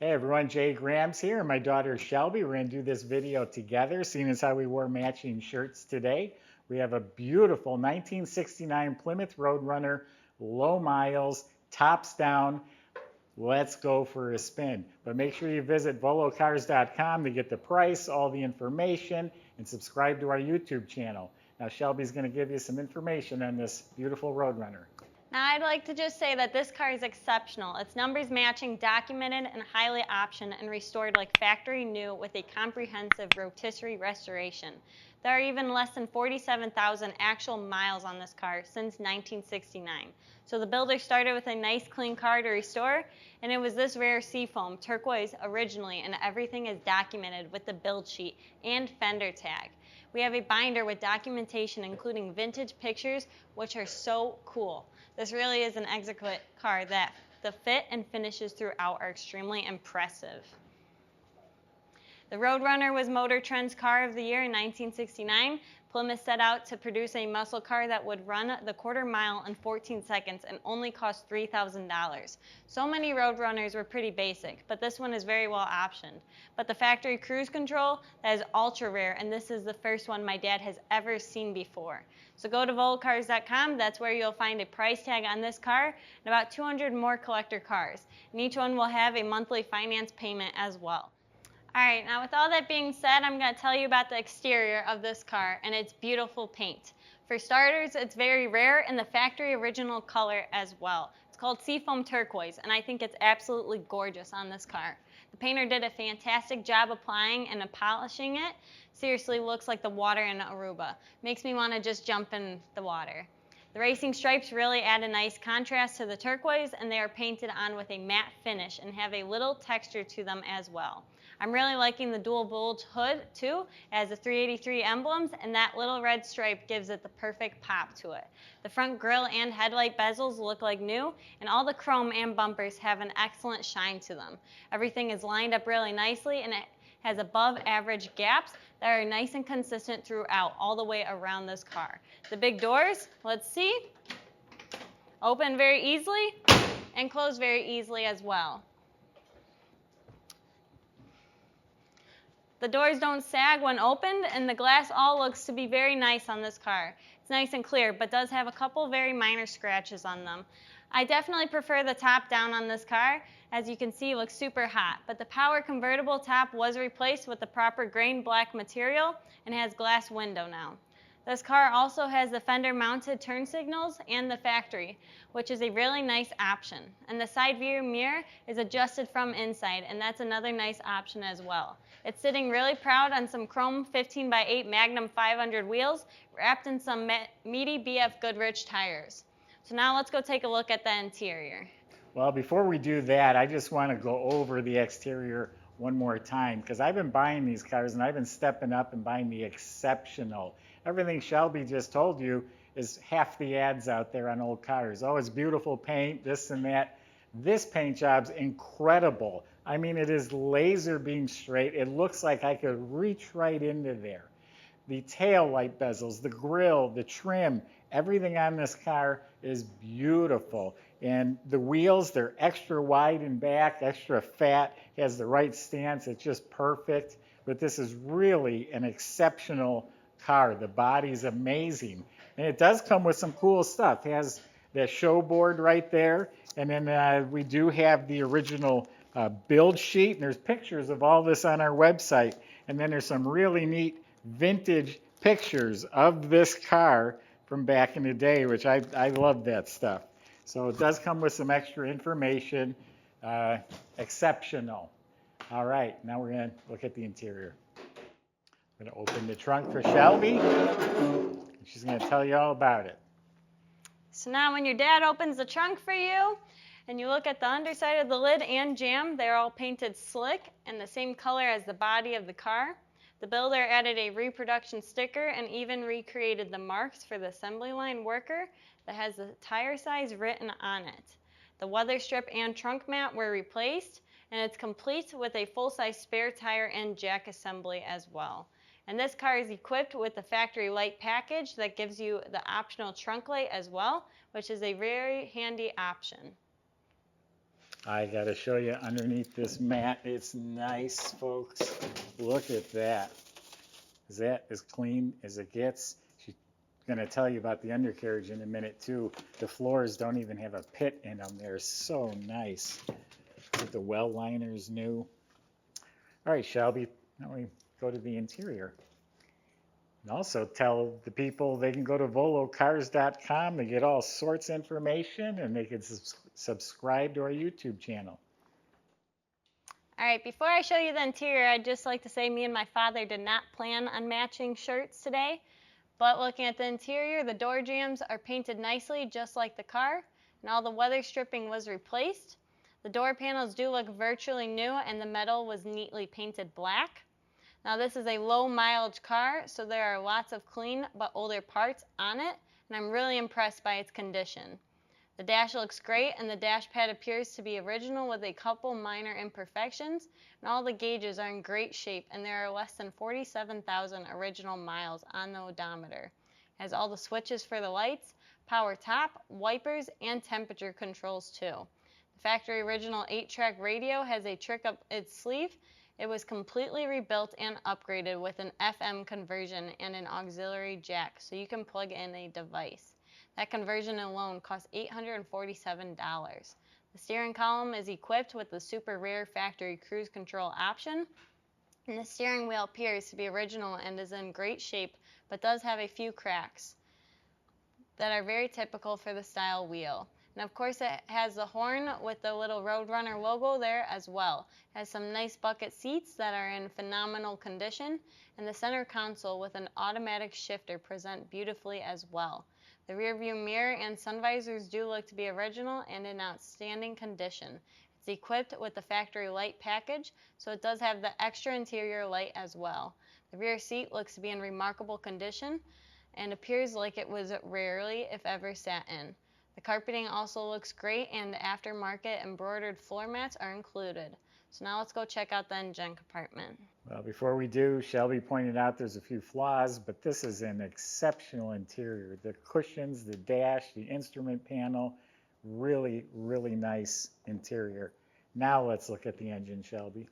Hey everyone, Jay Grams here, and my daughter Shelby. We're going to do this video together, seeing as how we wore matching shirts today. We have a beautiful 1969 Plymouth Roadrunner, low miles, tops down. Let's go for a spin. But make sure you visit volocars.com to get the price, all the information, and subscribe to our YouTube channel. Now Shelby's going to give you some information on this beautiful Roadrunner. Now I'd like to just say that this car is exceptional. It's numbers matching, documented, and highly optioned and restored like factory new with a comprehensive rotisserie restoration. There are even less than 47,000 actual miles on this car since 1969. So the builder started with a nice clean car to restore, and it was this rare Seafoam Turquoise originally, and everything is documented with the build sheet and fender tag. We have a binder with documentation including vintage pictures, which are so cool. This really is an exquisite car that the fit and finishes throughout are extremely impressive. The Roadrunner was Motor Trend's Car of the Year in 1969. Plymouth set out to produce a muscle car that would run the quarter mile in 14 seconds and only cost $3,000. So many Roadrunners were pretty basic, but this one is very well optioned. But the factory cruise control, that is ultra rare, and this is the first one my dad has ever seen before. So go to volocars.com, that's where you'll find a price tag on this car and about 200 more collector cars. And each one will have a monthly finance payment as well. Alright, now with all that being said, I'm going to tell you about the exterior of this car and its beautiful paint. For starters, it's very rare in the factory original color as well. It's called Seafoam Turquoise, and I think it's absolutely gorgeous on this car. The painter did a fantastic job applying and polishing it. Seriously looks like the water in Aruba. Makes me want to just jump in the water. The racing stripes really add a nice contrast to the turquoise, and they are painted on with a matte finish and have a little texture to them as well. I'm really liking the dual bulge hood too, as the 383 emblems, and that little red stripe gives it the perfect pop to it. The front grille and headlight bezels look like new, and all the chrome and bumpers have an excellent shine to them. Everything is lined up really nicely, and it has above average gaps that are nice and consistent throughout all the way around this car. The big doors, let's see, open very easily and close very easily as well. The doors don't sag when opened, and the glass all looks to be very nice on this car. It's nice and clear, but does have a couple very minor scratches on them. I definitely prefer the top down on this car. As you can see, it looks super hot, but the power convertible top was replaced with the proper grain black material and has glass window now. This car also has the fender mounted turn signals and the factory, which is a really nice option. And the side view mirror is adjusted from inside, and that's another nice option as well. It's sitting really proud on some chrome 15x8 Magnum 500 wheels, wrapped in some meaty BF Goodrich tires. So now let's go take a look at the interior. Well, before we do that, I just want to go over the exterior one more time, because I've been buying these cars and I've been stepping up and buying the exceptional. Everything Shelby just told you is half the ads out there on old cars. Oh, it's beautiful paint, this and that. This paint job's incredible. I mean, it is laser beam straight. It looks like I could reach right into there. The tail light bezels, the grille, the trim, everything on this car is beautiful. And the wheels, they're extra wide in back, extra fat, has the right stance, it's just perfect. But this is really an exceptional car. The body's amazing. And it does come with some cool stuff. It has the show board right there. And then we do have the original build sheet. And there's pictures of all this on our website. And then there's some really neat vintage pictures of this car from back in the day, which I love that stuff. So it does come with some extra information. Exceptional. All right, now we're going to look at the interior. I'm going to open the trunk for Shelby. She's going to tell you all about it. So now when your dad opens the trunk for you, and you look at the underside of the lid and jamb, they're all painted slick and the same color as the body of the car. The builder added a reproduction sticker and even recreated the marks for the assembly line worker that has the tire size written on it. The weather strip and trunk mat were replaced, and it's complete with a full-size spare tire and jack assembly as well. And this car is equipped with the factory light package that gives you the optional trunk light as well, which is a very handy option. I gotta show you underneath this mat. It's nice, folks. Look at that. Is that as clean as it gets? She's gonna tell you about the undercarriage in a minute too. The floors don't even have a pit in them. They're so nice. The well liner's new. All right, Shelby, now we go to the interior. And also tell the people they can go to volocars.com to get all sorts of information, and they can subscribe to our YouTube channel. All right, before I show you the interior, I'd just like to say me and my father did not plan on matching shirts today. But looking at the interior, the door jambs are painted nicely, just like the car, and all the weather stripping was replaced. The door panels do look virtually new, and the metal was neatly painted black. Now this is a low mileage car, so there are lots of clean but older parts on it, and I'm really impressed by its condition. The dash looks great, and the dash pad appears to be original with a couple minor imperfections, and all the gauges are in great shape, and there are less than 47,000 original miles on the odometer. It has all the switches for the lights, power top, wipers, and temperature controls too. The factory original 8-track radio has a trick up its sleeve. It was completely rebuilt and upgraded with an FM conversion and an auxiliary jack, so you can plug in a device. That conversion alone costs $847. The steering column is equipped with the super rare factory cruise control option, and the steering wheel appears to be original and is in great shape, but does have a few cracks that are very typical for the style wheel. And of course it has the horn with the little Roadrunner logo there as well. It has some nice bucket seats that are in phenomenal condition, and the center console with an automatic shifter present beautifully as well. The rear view mirror and sun visors do look to be original and in outstanding condition. It's equipped with the factory light package, so it does have the extra interior light as well. The rear seat looks to be in remarkable condition and appears like it was rarely, if ever, sat in. The carpeting also looks great, and the aftermarket embroidered floor mats are included. So now let's go check out the engine compartment. Well, before we do, Shelby pointed out there's a few flaws, but this is an exceptional interior. The cushions, the dash, the instrument panel, really, really nice interior. Now let's look at the engine, Shelby.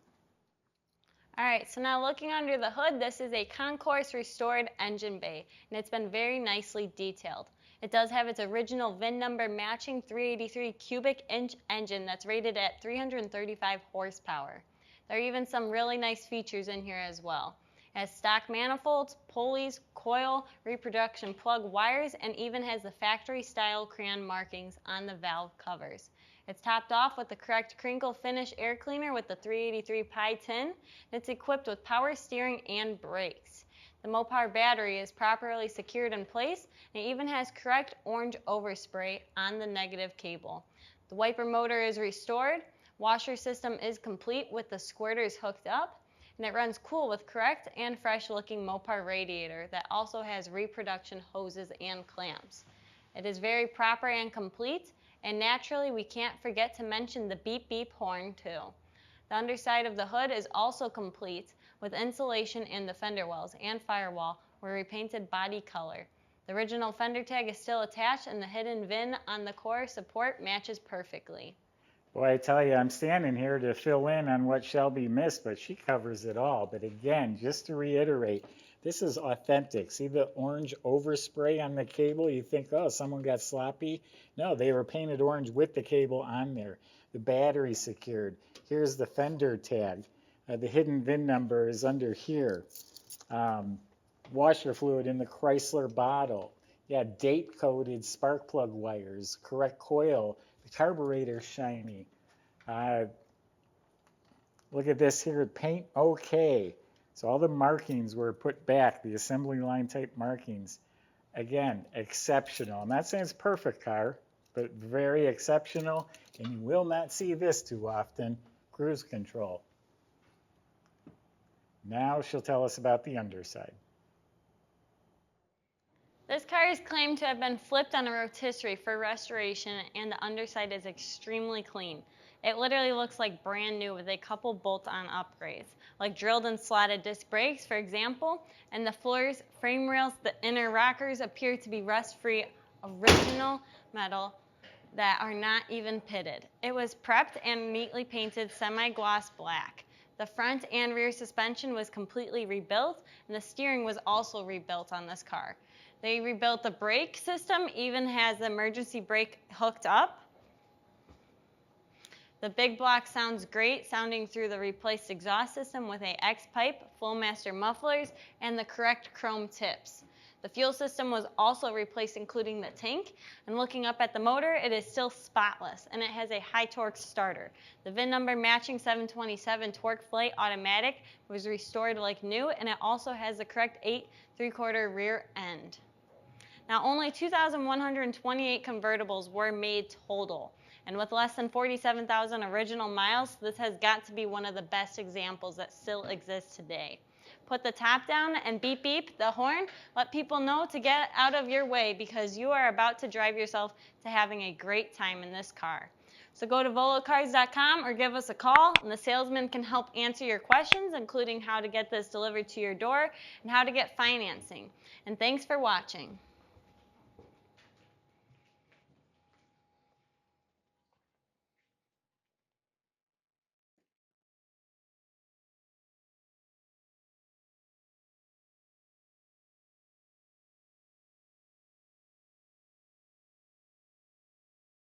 All right, so now looking under the hood, this is a Concourse restored engine bay, and it's been very nicely detailed. It does have its original VIN number matching 383 cubic inch engine that's rated at 335 horsepower. There are even some really nice features in here as well. It has stock manifolds, pulleys, coil, reproduction plug wires, and even has the factory style crayon markings on the valve covers. It's topped off with the correct crinkle finish air cleaner with the 383 Pi tin. It's equipped with power steering and brakes. The Mopar battery is properly secured in place, and it even has correct orange overspray on the negative cable. The wiper motor is restored, washer system is complete with the squirters hooked up, and it runs cool with correct and fresh looking Mopar radiator that also has reproduction hoses and clamps. It is very proper and complete, and naturally we can't forget to mention the beep beep horn too. The underside of the hood is also complete with insulation in the fender wells and firewall were repainted body color. The original fender tag is still attached, and the hidden VIN on the core support matches perfectly. Boy, I tell you, I'm standing here to fill in on what Shelby missed, but she covers it all. But again, just to reiterate, this is authentic. See the orange overspray on the cable? You think, oh, someone got sloppy. No, they were painted orange with the cable on there. The battery secured. Here's the fender tag. The hidden VIN number is under here. Washer fluid in the Chrysler bottle. Yeah, date-coded spark plug wires, correct coil. The carburetor shiny. Look at this here, paint okay. So all the markings were put back, the assembly line type markings. Again, exceptional. I'm not saying it's a perfect car, but very exceptional, and you will not see this too often, cruise control. Now she'll tell us about the underside. This car is claimed to have been flipped on a rotisserie for restoration, and the underside is extremely clean. It literally looks like brand new with a couple bolt-on upgrades, like drilled and slotted disc brakes, for example, and the floors, frame rails, the inner rockers appear to be rust-free original metal. that are not even pitted. It was prepped and neatly painted semi-gloss black. The front and rear suspension was completely rebuilt, and the steering was also rebuilt on this car. They rebuilt the brake system, even has the emergency brake hooked up. The big block sounds great, sounding through the replaced exhaust system with a X-pipe, full master mufflers, and the correct chrome tips. The fuel system was also replaced, including the tank, and looking up at the motor, it is still spotless, and it has a high torque starter. The VIN number matching 727 torque flight automatic was restored like new, and it also has the correct 8 3/4 rear end. Now, only 2,128 convertibles were made total, and with less than 47,000 original miles, this has got to be one of the best examples that still exists today. Put the top down and beep beep the horn. Let people know to get out of your way because you are about to drive yourself to having a great time in this car. So go to volocars.com or give us a call, and the salesman can help answer your questions, including how to get this delivered to your door and how to get financing. And thanks for watching.